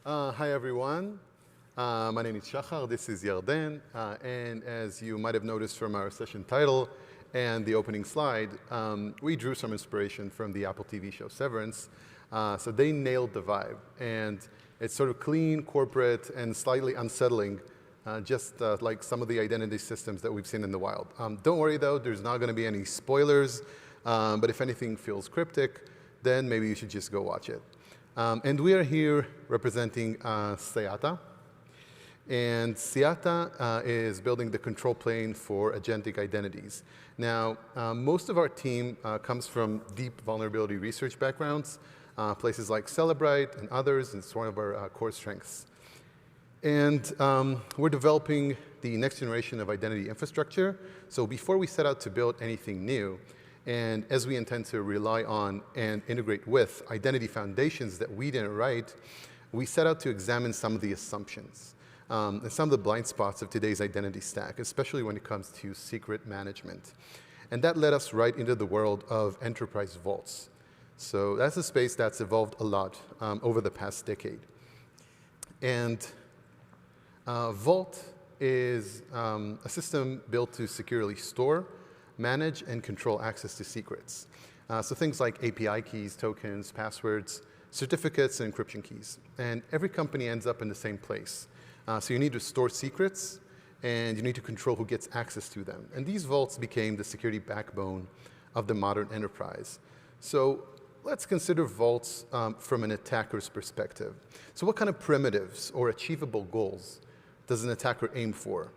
Hi, everyone. My name is Shachar. This is Yarden. And as you might have noticed from our session title and the opening slide, we drew some inspiration from the Apple TV show Severance. So they nailed the vibe. And it's sort of clean, corporate, and slightly unsettling, just like some of the identity systems that we've seen in the wild. Don't worry, though. There's not going to be any spoilers. But if anything feels cryptic, then maybe you should just go watch it. And we are here representing Seata. And Seata is building the control plane for agentic identities. Now, most of our team comes from deep vulnerability research backgrounds, places like Celebrite and others, and it's one of our core strengths. And we're developing the next generation of identity infrastructure. So before we set out to build anything new, and as we intend to rely on and integrate with identity foundations that we didn't write, we set out to examine some of the assumptions and some of the blind spots of today's identity stack, especially when it comes to secret management. And that led us right into the world of enterprise vaults. So that's a space that's evolved a lot over the past decade. And Vault is a system built to securely store, manage, and control access to secrets. So things like API keys, tokens, passwords, certificates, and encryption keys. And every company ends up in the same place. So you need to store secrets, and you need to control who gets access to them. And these vaults became the security backbone of the modern enterprise. So let's consider vaults from an attacker's perspective. So what kind of primitives or achievable goals does an attacker aim for?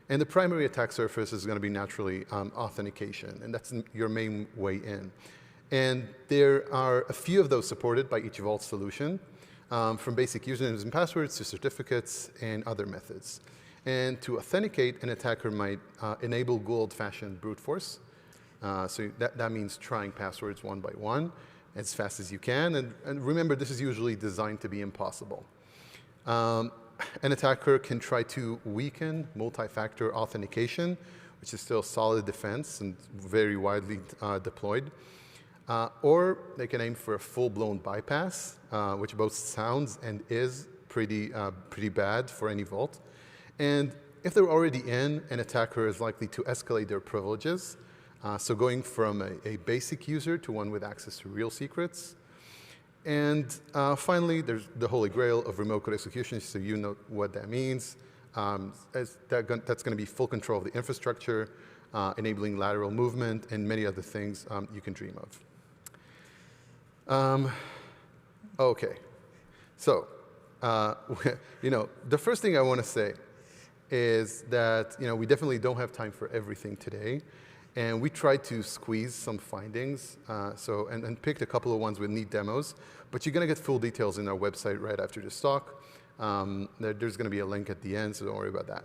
And the primary attack surface is going to be naturally authentication, and that's your main way in. And there are a few of those supported by each Vault solution, from basic usernames and passwords to certificates and other methods. And to authenticate, an attacker might enable good old-fashioned brute force. So that means trying passwords one by one as fast as you can. And remember, this is usually designed to be impossible. An attacker can try to weaken multi-factor authentication, which is still solid defense and very widely deployed. Or they can aim for a full-blown bypass, which both sounds and is pretty bad for any vault. And if they're already in, an attacker is likely to escalate their privileges, so going from a basic user to one with access to real secrets. And finally, there's the holy grail of remote code execution, so you know what that means. That's going to be full control of the infrastructure, enabling lateral movement, and many other things you can dream of. OK. So the first thing I want to say is that we definitely don't have time for everything today. And we tried to squeeze some findings, and picked a couple of ones with neat demos. But you're going to get full details in our website right after this talk. There's going to be a link at the end, so don't worry about that.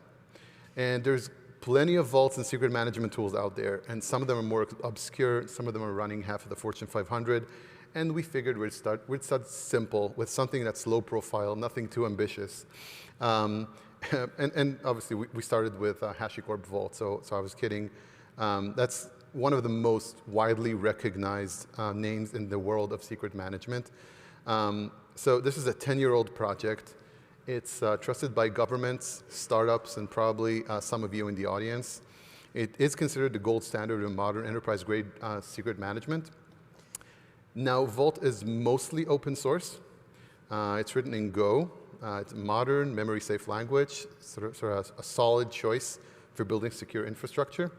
And there's plenty of vaults and secret management tools out there. And some of them are more obscure. Some of them are running half of the Fortune 500. And we figured we'd start simple with something that's low profile, nothing too ambitious. And obviously, we started with HashiCorp Vault, so I was kidding. That's one of the most widely recognized names in the world of secret management. So this is a 10-year-old project. It's trusted by governments, startups, and probably some of you in the audience. It is considered the gold standard of modern enterprise-grade secret management. Now, Vault is mostly open source. It's written in Go. It's modern, memory-safe language, sort of a solid choice for building secure infrastructure.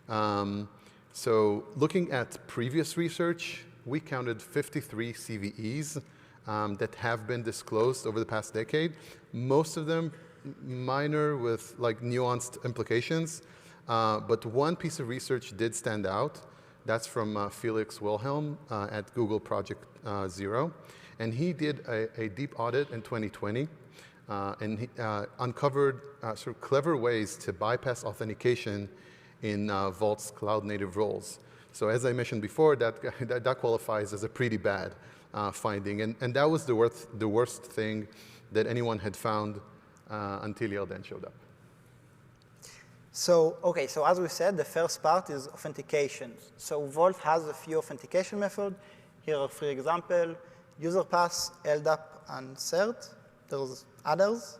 So looking at previous research, we counted 53 CVEs that have been disclosed over the past decade. Most of them minor with nuanced implications. But one piece of research did stand out. That's from Felix Wilhelm at Google Project Zero. And he did a deep audit in 2020. And he uncovered sort of clever ways to bypass authentication in Vault's cloud-native roles. So as I mentioned before, that qualifies as a pretty bad finding. And that was the worst thing that anyone had found until Yarden showed up. So, OK, so as we said, the first part is authentication. So Vault has a few authentication methods. Here are 3 examples: user pass, LDAP, and cert. there's others.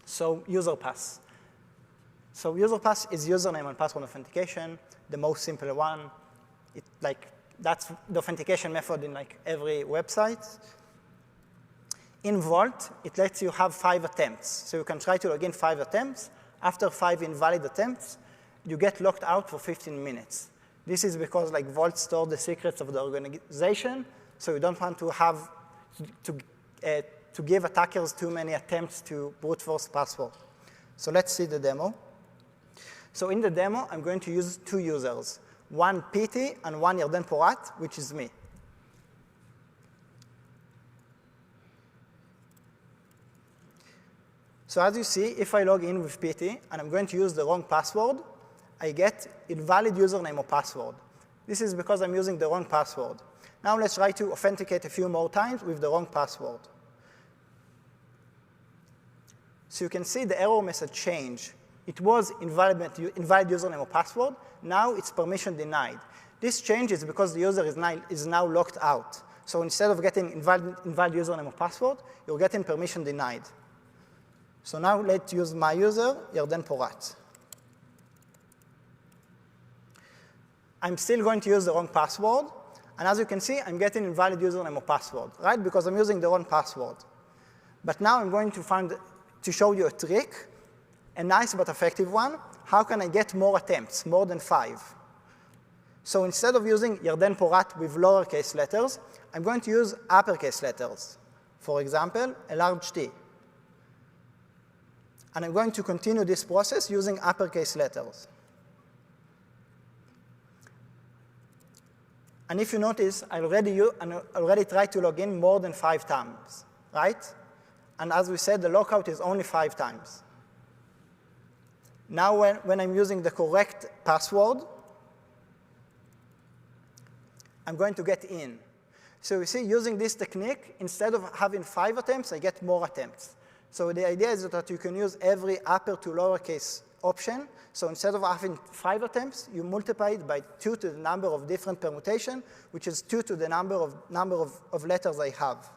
So user pass. So user pass is username and password authentication, the most simple one. That's the authentication method in every website. In Vault, it lets you have 5 attempts. So you can try to log in 5 attempts. After 5 invalid attempts, you get locked out for 15 minutes. This is because Vault stores the secrets of the organization, so you don't want to have to give attackers too many attempts to brute force password. So let's see the demo. So in the demo, I'm going to use 2 users, one PT and one Yarden Porat, which is me. So as you see, if I log in with PT and I'm going to use the wrong password, I get invalid username or password. This is because I'm using the wrong password. Now let's try to authenticate a few more times with the wrong password. So you can see the error message change. It was invalid username or password. Now it's permission denied. This change is because the user is now locked out. So instead of getting invalid username or password, you're getting permission denied. So now let's use my user, Yarden Porat. I'm still going to use the wrong password. And as you can see, I'm getting invalid username or password, right? Because I'm using the wrong password. But now I'm going to show you a trick, a nice but effective one. How can I get more attempts, more than 5? So instead of using Yarden Porat with lowercase letters, I'm going to use uppercase letters. For example, a large T. And I'm going to continue this process using uppercase letters. And if you notice, I already tried to log in more than 5 times, right? And as we said, the lockout is only 5 times. Now when I'm using the correct password, I'm going to get in. So you see, using this technique, instead of having 5 attempts, I get more attempts. So the idea is that you can use every upper to lowercase option. So instead of having 5 attempts, you multiply it by 2 to the number of different permutation, which is 2 to the number of letters I have.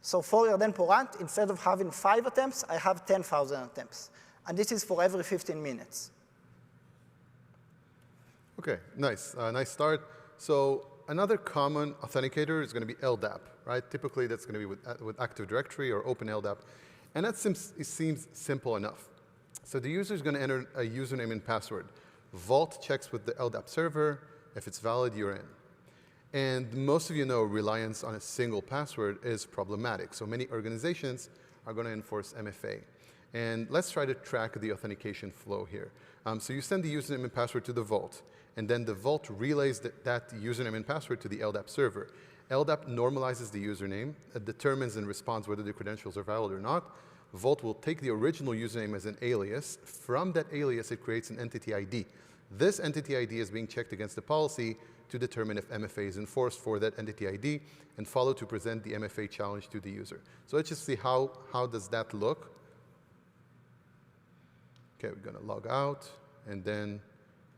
So for Yarden Porat, instead of having 5 attempts, I have 10,000 attempts. And this is for every 15 minutes. OK, nice. Nice start. So another common authenticator is going to be LDAP, right? Typically, that's going to be with Active Directory or Open LDAP. And that seems simple enough. So the user is going to enter a username and password. Vault checks with the LDAP server. If it's valid, you're in. And most of you know reliance on a single password is problematic. So many organizations are going to enforce MFA. And let's try to track the authentication flow here. So you send the username and password to the Vault. And then the Vault relays that username and password to the LDAP server. LDAP normalizes the username, determines and responds whether the credentials are valid or not. Vault will take the original username as an alias. From that alias, it creates an entity ID. This entity ID is being checked against the policy to determine if MFA is enforced for that entity ID and follow to present the MFA challenge to the user. So let's just see how does that look. OK, we're going to log out and then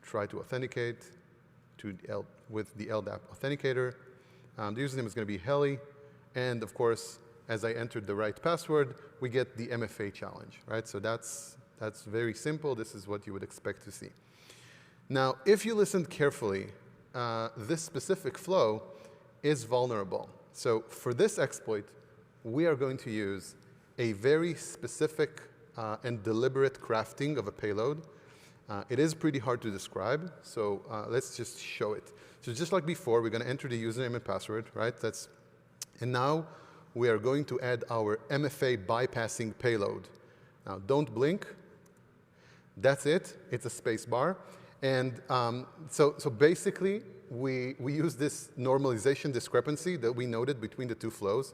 try to authenticate with the LDAP authenticator. The username is going to be Heli. And of course, as I entered the right password, we get the MFA challenge, right? So that's very simple. This is what you would expect to see. Now, if you listened carefully, this specific flow is vulnerable. So for this exploit, we are going to use a very specific and deliberate crafting of a payload. It is pretty hard to describe, so let's just show it. So just like before, we're going to enter the username and password, right? And now we are going to add our MFA bypassing payload. Now, don't blink. That's it. It's a space bar. And so basically, we use this normalization discrepancy that we noted between the 2 flows.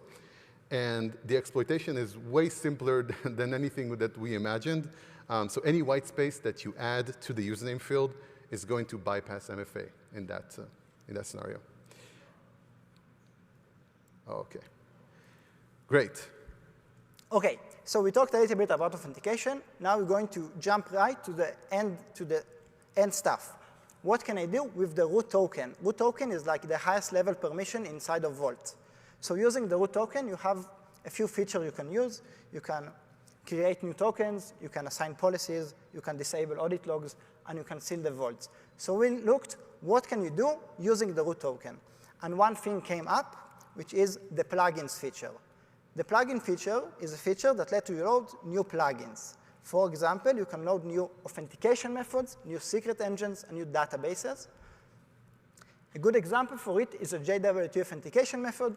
And the exploitation is way simpler than anything that we imagined. So any white space that you add to the username field is going to bypass MFA in that scenario. OK. Great. OK, so we talked a little bit about authentication. Now we're going to jump right to the end stuff. What can I do with the root token? Root token is like the highest level permission inside of Vault. So using the root token, you have a few features you can use. You can create new tokens, you can assign policies, you can disable audit logs, and you can seal the vaults. So we looked, what can you do using the root token? And one thing came up, which is the plugins feature. The plugin feature is a feature that lets you load new plugins. For example, you can load new authentication methods, new secret engines, and new databases. A good example for it is a JWT authentication method.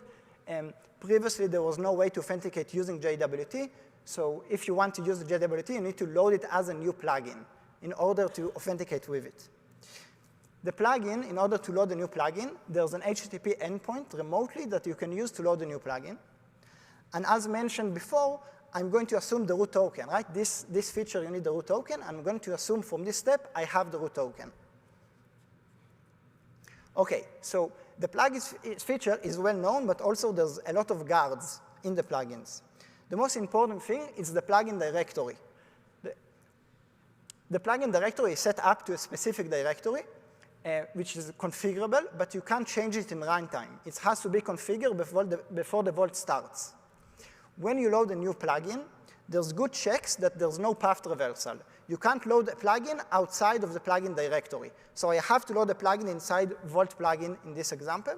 Previously, there was no way to authenticate using JWT. So if you want to use the JWT, you need to load it as a new plugin in order to authenticate with it. The plugin, in order to load a new plugin, there's an HTTP endpoint remotely that you can use to load a new plugin. And as mentioned before, I'm going to assume the root token, right? This feature, you need the root token. I'm going to assume from this step, I have the root token. OK, so the plugins feature is well known, but also there's a lot of guards in the plugins. The most important thing is the plugin directory. The plugin directory is set up to a specific directory, which is configurable, but you can't change it in runtime. It has to be configured before the vault starts. When you load a new plugin, there's good checks that there's no path traversal. You can't load a plugin outside of the plugin directory. So I have to load a plugin inside Vault plugin in this example.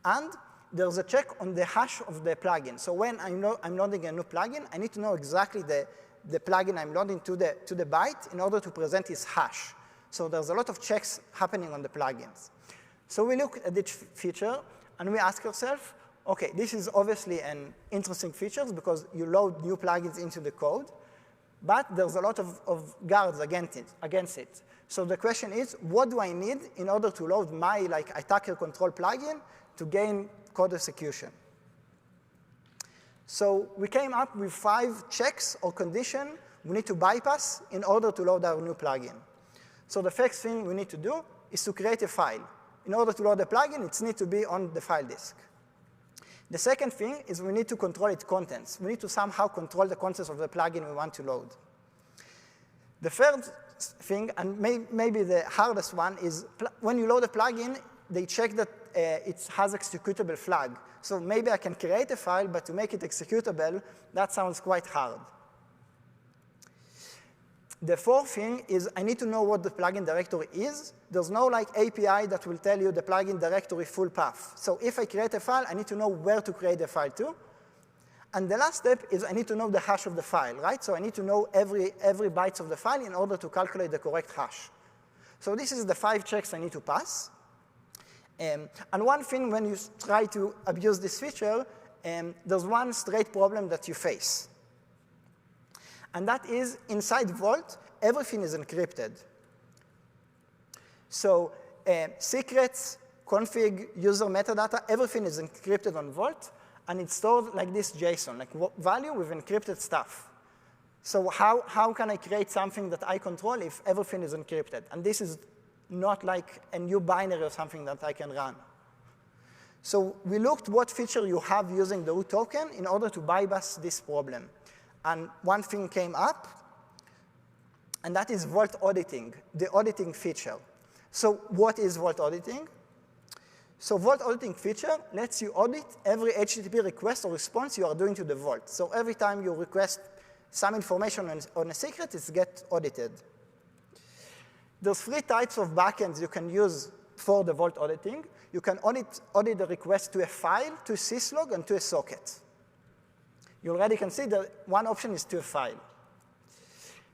And there's a check on the hash of the plugin. So when I'm loading a new plugin, I need to know exactly the plugin I'm loading to the byte in order to present its hash. So there's a lot of checks happening on the plugins. So we look at this feature, and we ask ourselves, OK, this is obviously an interesting feature because you load new plugins into the code. But there's a lot of guards against it. So the question is, what do I need in order to load my attacker control plugin to gain code execution? So we came up with 5 checks or conditions we need to bypass in order to load our new plugin. So the first thing we need to do is to create a file. In order to load a plugin, it needs to be on the file disk. The second thing is we need to control its contents. We need to somehow control the contents of the plugin we want to load. The third thing, and maybe the hardest one, is when you load a plugin, they check that it has executable flag. So maybe I can create a file, but to make it executable, that sounds quite hard. The fourth thing is I need to know what the plugin directory is. There's no API that will tell you the plugin directory full path. So if I create a file, I need to know where to create the file to. And the last step is I need to know the hash of the file, right? So I need to know every bytes of the file in order to calculate the correct hash. So this is the 5 checks I need to pass. And one thing when you try to abuse this feature, there's one straight problem that you face. And that is, inside Vault, everything is encrypted. So secrets, config, user metadata, everything is encrypted on Vault. And it's stored like this JSON, like value with encrypted stuff. So how can I create something that I control if everything is encrypted? And this is not like a new binary or something that I can run. So we looked what feature you have using the root token in order to bypass this problem. And one thing came up, and that is Vault auditing, the auditing feature. So what is Vault auditing? So Vault auditing feature lets you audit every HTTP request or response you are doing to the Vault. So every time you request some information on a secret, it gets audited. There's 3 types of backends you can use for the Vault auditing. You can audit the request to a file, to a syslog, and to a socket. You already can see that one option is to a file.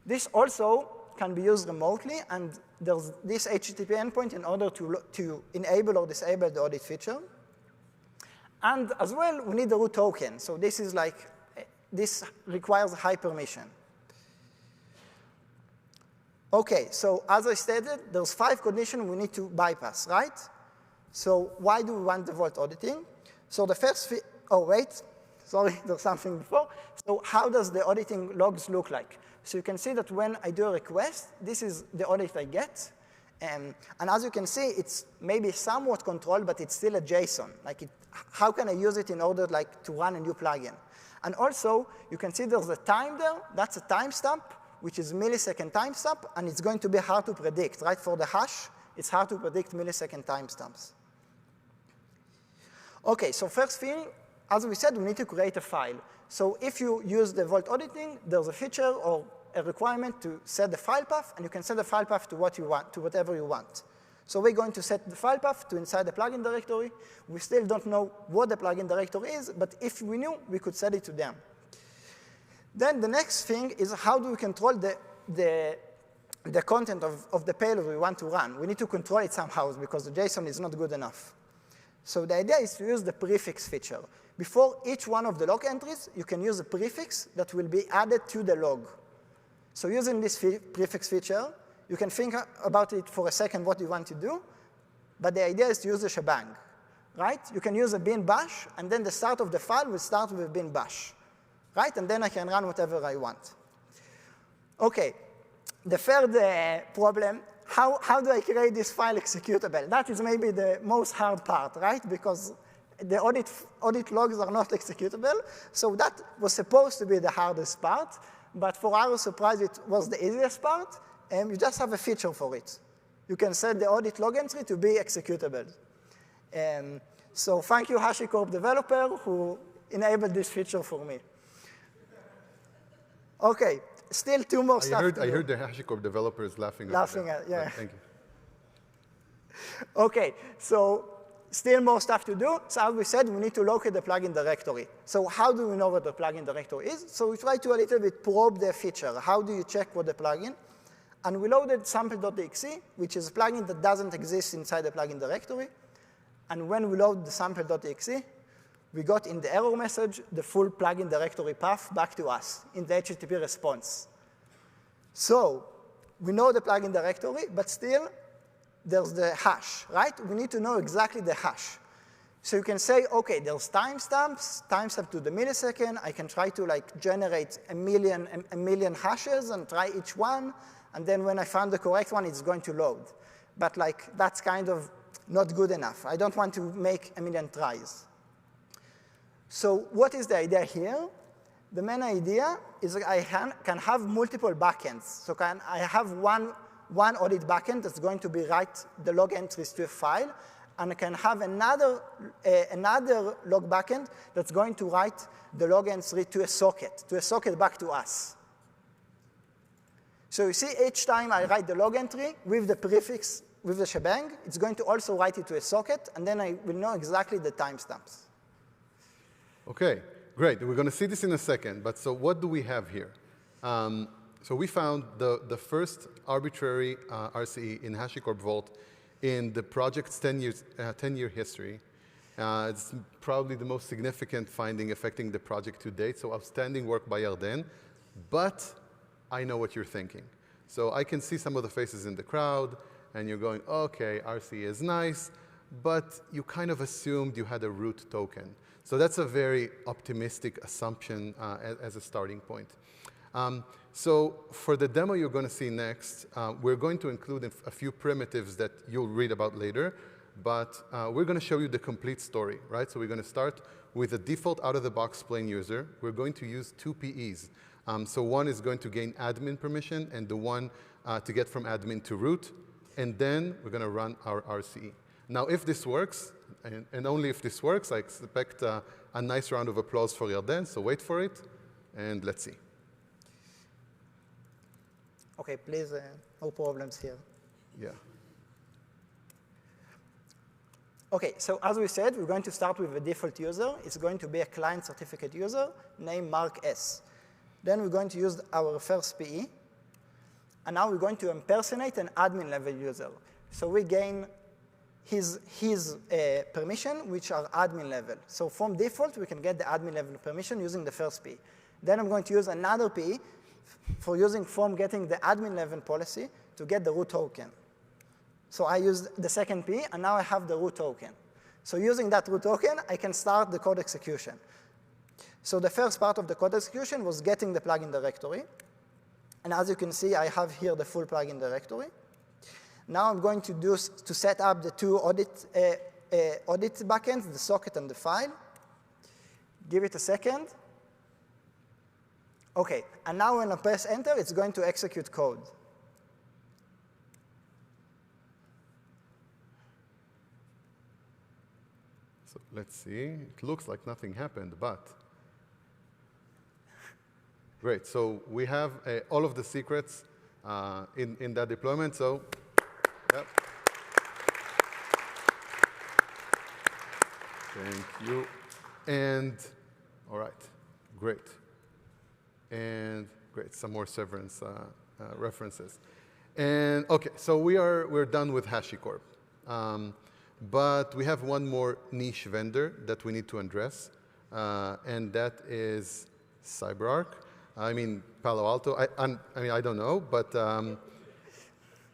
This also can be used remotely, and there's this HTTP endpoint in order to enable or disable the audit feature. And as well, we need the root token. So this requires high permission. OK, so as I stated, there's 5 conditions we need to bypass, right? So why do we want the Vault auditing? So the first, oh, wait. Sorry, there's something before. So how does the auditing logs look like? So you can see that when I do a request, this is the audit I get. And as you can see, it's maybe somewhat controlled, but it's still a JSON. How can I use it in order to run a new plugin? And also, you can see there's a time there. That's a timestamp, which is millisecond timestamp. And it's going to be hard to predict, right? For the hash, it's hard to predict millisecond timestamps. OK, so first thing, as we said, we need to create a file. So if you use the Vault auditing, there's a feature or a requirement to set the file path, and you can set the file path to what you want, to whatever you want. So we're going to set the file path to inside the plugin directory. We still don't know what the plugin directory is, but if we knew, we could set it to them. Then the next thing is how do we control the content of the payload we want to run. We need to control it somehow because the JSON is not good enough. So the idea is to use the prefix feature. Before each one of the log entries, you can use a prefix that will be added to the log. So using this prefix feature, you can think about it for a second what you want to do, but the idea is to use a shebang, right? You can use a bin bash, and then the start of the file will start with bin bash, right? And then I can run whatever I want. OK, the third problem, how do I create this file executable? That is maybe the most hard part, right? Because the audit logs are not executable. So that was supposed to be the hardest part. But for our surprise, it was the easiest part. And you just have a feature for it. You can set the audit log entry to be executable. So thank you, HashiCorp developer, who enabled this feature for me. OK, still two more stuff to do. I heard the HashiCorp developers laughing. Laughing at, yeah. Thank you. OK, so still more stuff to do. So as we said, we need to locate the plugin directory. So how do we know what the plugin directory is? So we try to a little bit probe the feature. How do you check what the plugin? And we loaded sample.exe, which is a plugin that doesn't exist inside the plugin directory. And when we load the sample.exe, we got in the error message the full plugin directory path back to us in the HTTP response. So we know the plugin directory, but still, there's the hash, right? We need to know exactly the hash. So you can say, OK, there's timestamp to the millisecond. I can try to generate a million hashes and try each one. And then when I found the correct one, it's going to load. But that's kind of not good enough. I don't want to make a million tries. So what is the idea here? The main idea is that I can have multiple backends. So I have one audit backend that's going to be write the log entries to a file. And I can have another log backend that's going to write the log entry to a socket back to us. So you see, each time I write the log entry with the prefix, with the shebang, it's going to also write it to a socket, and then I will know exactly the timestamps. OK, great. We're going to see this in a second. But so what do we have here? So we found the first arbitrary RCE in HashiCorp Vault in the project's 10-year history. It's probably the most significant finding affecting the project to date. So outstanding work by Yarden. But I know what you're thinking. So I can see some of the faces in the crowd, and you're going, OK, RCE is nice, but you kind of assumed you had a root token. So that's a very optimistic assumption as a starting point. So for the demo you're going to see next, we're going to include a few primitives that you'll read about later, but we're going to show you the complete story, right? So we're going to start with a default out-of-the-box plain user. We're going to use two PEs. So one is going to gain admin permission, and the one to get from admin to root. And then we're going to run our RCE. Now, if this works, and only if this works, I expect a nice round of applause for Yarden. So wait for it, and let's see. OK, please, no problems here. Yeah. OK, so as we said, we're going to start with a default user. It's going to be a client certificate user named Mark S. Then we're going to use our first PE. And now we're going to impersonate an admin level user. So we gain his permission, which are admin level. So from default, we can get the admin level permission using the first PE. Then I'm going to use another PE for getting the admin level policy to get the root token. So I used the second PE, and now I have the root token. So using that root token, I can start the code execution. So the first part of the code execution was getting the plugin directory. And as you can see, I have here the full plugin directory. Now I'm going to set up the two audit backends, the socket and the file. Give it a second. OK, and now when I press enter, it's going to execute code. So let's see. It looks like nothing happened, but great. So we have all of the secrets in that deployment. So, yep. Thank you. And all right, great. And great, some more Severance references. And OK, so we're done with HashiCorp. But we have one more niche vendor that we need to address, and that is CyberArk. I mean, Palo Alto. I don't know, but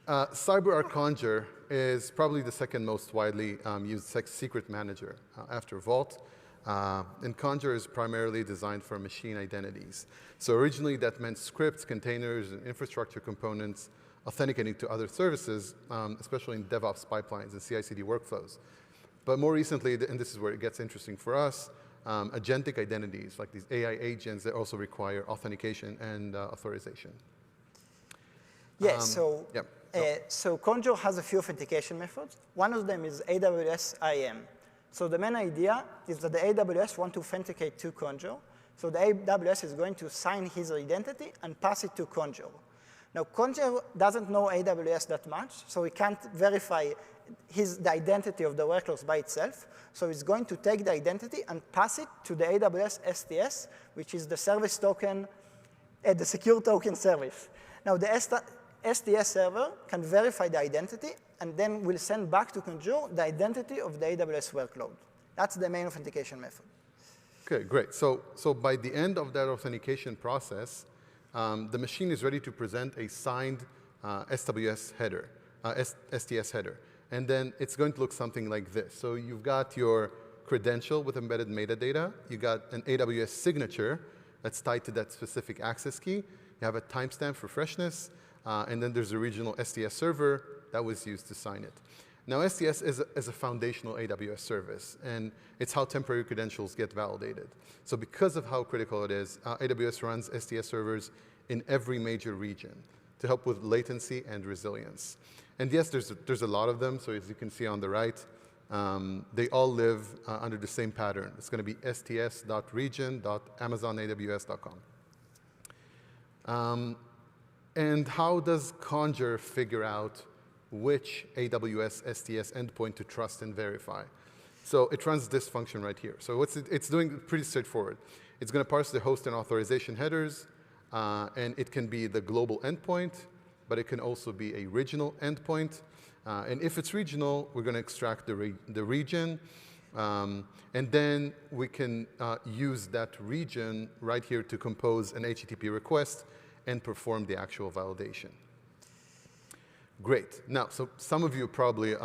CyberArk Conjur is probably the second most widely used secret manager after Vault. And Conjur is primarily designed for machine identities. So originally, that meant scripts, containers, and infrastructure components authenticating to other services, especially in DevOps pipelines and CI/CD workflows. But more recently, and this is where it gets interesting for us, agentic identities, like these AI agents that also require authentication and authorization. Yeah, so Conjur has a few authentication methods. One of them is AWS IAM. So the main idea is that the AWS want to authenticate to Conjur. So the AWS is going to sign his identity and pass it to Conjur. Now, Conjur doesn't know AWS that much, so he can't verify the identity of the workloads by itself. So it's going to take the identity and pass it to the AWS STS, which is the service token, the secure token service. Now, the STS server can verify the identity, and then will send back to Conjur the identity of the AWS workload. That's the main authentication method. OK, great. So by the end of that authentication process, the machine is ready to present a signed STS header. And then it's going to look something like this. So you've got your credential with embedded metadata. You got an AWS signature that's tied to that specific access key. You have a timestamp for freshness. And then there's a regional STS server that was used to sign it. Now, STS is a foundational AWS service, and it's how temporary credentials get validated. So because of how critical it is, AWS runs STS servers in every major region to help with latency and resilience. And yes, there's a lot of them. So as you can see on the right, they all live under the same pattern. It's going to be sts.region.amazon.aws.com. And how does Conjur figure out which AWS STS endpoint to trust and verify? So it runs this function right here. So it's doing pretty straightforward. It's going to parse the host and authorization headers, and it can be the global endpoint, but it can also be a regional endpoint. And if it's regional, we're going to extract the region, and then we can use that region right here to compose an HTTP request and perform the actual validation. Great. Now, so some of you probably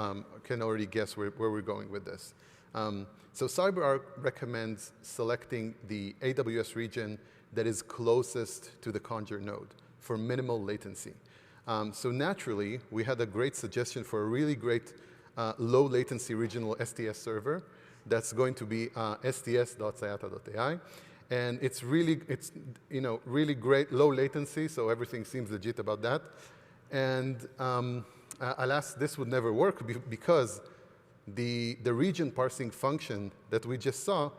can already guess where we're going with this. So CyberArk recommends selecting the AWS region that is closest to the Conjur node for minimal latency. So naturally, we had a great suggestion for a really great low latency regional STS server that's going to be sts.sayata.ai. And it's really great low latency, so everything seems legit about that. And alas, this would never work because the region parsing function that we just saw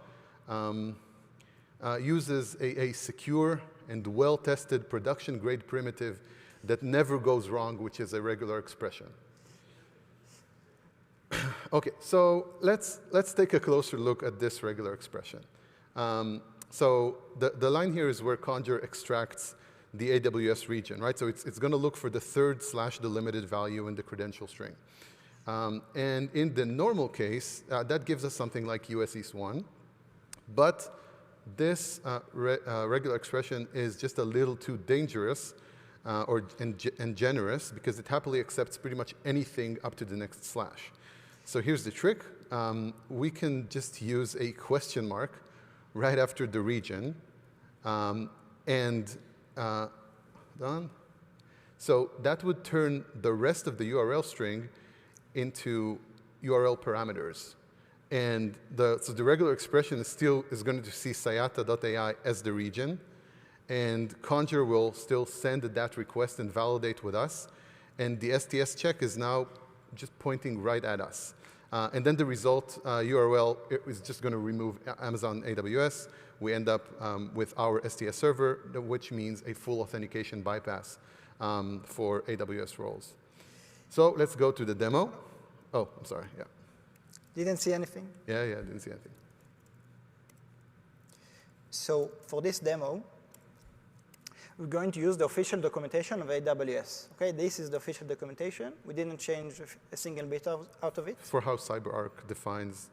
uses a secure and well-tested production-grade primitive that never goes wrong, which is a regular expression. OK, so let's take a closer look at this regular expression. So the line here is where Conjur extracts the AWS region, right? So it's going to look for the third / delimited value in the credential string. And in the normal case, that gives us something like US East 1. But this regular expression is just a little too dangerous and generous because it happily accepts pretty much anything up to the next slash. So here's the trick. We can just use a question mark right after the region. Done. So that would turn the rest of the URL string into URL parameters. And so the regular expression is going to see sayata.ai as the region. And Conjur will still send that request and validate with us. And the STS check is now just pointing right at us. And then the result URL is just going to remove Amazon AWS. We end up with our STS server, which means a full authentication bypass for AWS roles. So let's go to the demo. Oh, I'm sorry, yeah. Didn't see anything? Yeah, didn't see anything. So for this demo, we're going to use the official documentation of AWS. Okay, this is the official documentation. We didn't change a single bit out of it. For how CyberArk defines,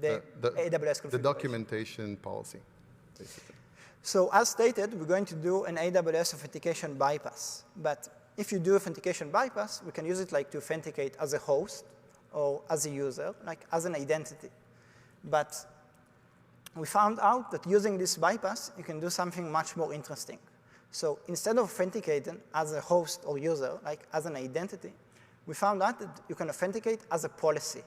The AWS configuration. the documentation policy, basically. So as stated, we're going to do an AWS authentication bypass. But if you do authentication bypass, we can use it like to authenticate as a host or as a user, like as an identity. But we found out that using this bypass, you can do something much more interesting. So instead of authenticating as a host or user, like as an identity, we found out that you can authenticate as a policy.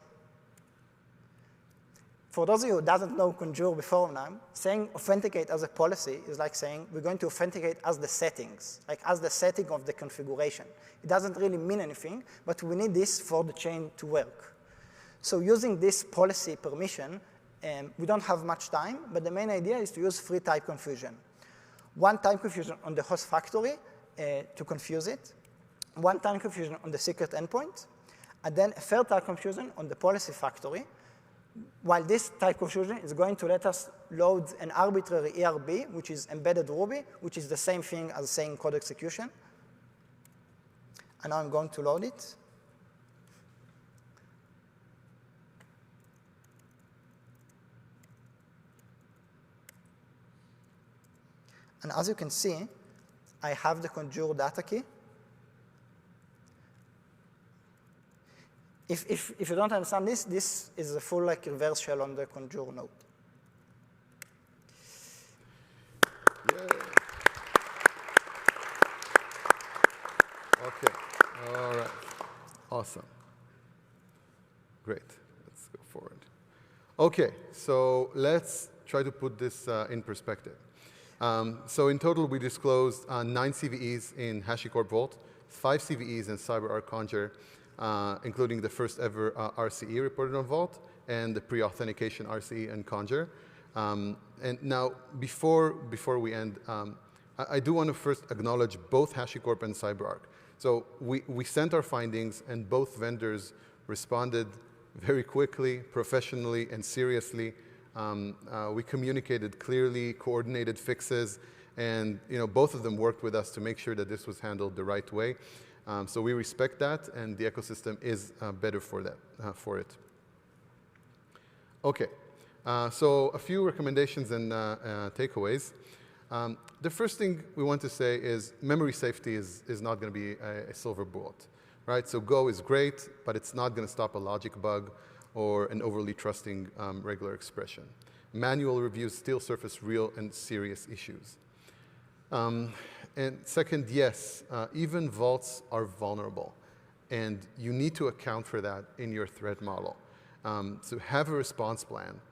For those of you who doesn't know Conjur before now, saying authenticate as a policy is like saying we're going to authenticate as the settings, like as the setting of the configuration. It doesn't really mean anything, but we need this for the chain to work. So using this policy permission, we don't have much time, but the main idea is to use 3 type confusion. 1 time confusion on the host factory to confuse it, 1 time confusion on the secret endpoint, and then a 3rd type confusion on the policy factory, while this type confusion is going to let us load an arbitrary ERB, which is embedded Ruby, which is the same thing as saying code execution. And now I'm going to load it. And as you can see, I have the Conjur data key. If you don't understand this, this is a full like reverse shell on the Conjur node. Yay. Okay, all right, awesome. Great, let's go forward. Okay, so let's try to put this in perspective. So in total, we disclosed 9 CVEs in HashiCorp Vault, 5 CVEs in CyberArk Conjur, including the first ever RCE reported on Vault and the pre-authentication RCE and Conjur. And now, before we end, I do want to first acknowledge both HashiCorp and CyberArk. So we sent our findings, and both vendors responded very quickly, professionally, and seriously. We communicated clearly, coordinated fixes, and both of them worked with us to make sure that this was handled the right way. So we respect that, and the ecosystem is better for that, for it. Okay, so a few recommendations and takeaways. The first thing we want to say is memory safety is not going to be a silver bullet, right? So Go is great, but it's not going to stop a logic bug or an overly trusting regular expression. Manual reviews still surface real and serious issues. And second, yes, even vaults are vulnerable, and you need to account for that in your threat model. So have a response plan.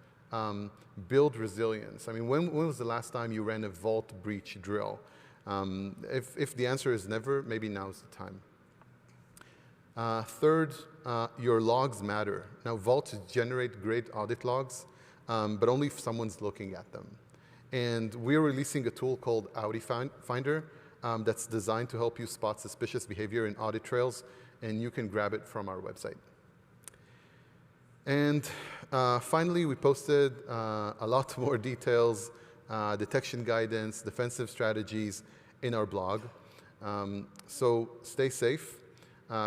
Build resilience. I mean, when was the last time you ran a vault breach drill? If the answer is never, maybe now's the time. Third, your logs matter. Now, vaults generate great audit logs, but only if someone's looking at them. And we're releasing a tool called Outie Finder that's designed to help you spot suspicious behavior in audit trails, and you can grab it from our website. And finally, we posted a lot more details, detection guidance, defensive strategies in our blog. So stay safe,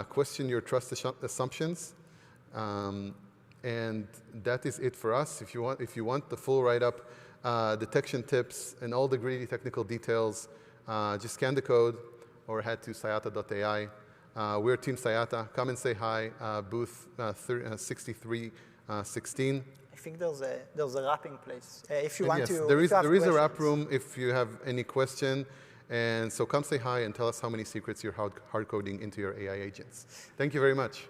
question your trust assumptions, and that is it for us. If you want the full write-up, detection tips, and all the gritty technical details, just scan the code or head to sayata.ai. We're Team Sayata. Come and say hi, booth 6316. I think there's a wrapping place. If you want yes, to, there is a wrap questions. room if you have any question. And so come say hi and tell us how many secrets you're hard coding into your AI agents. Thank you very much.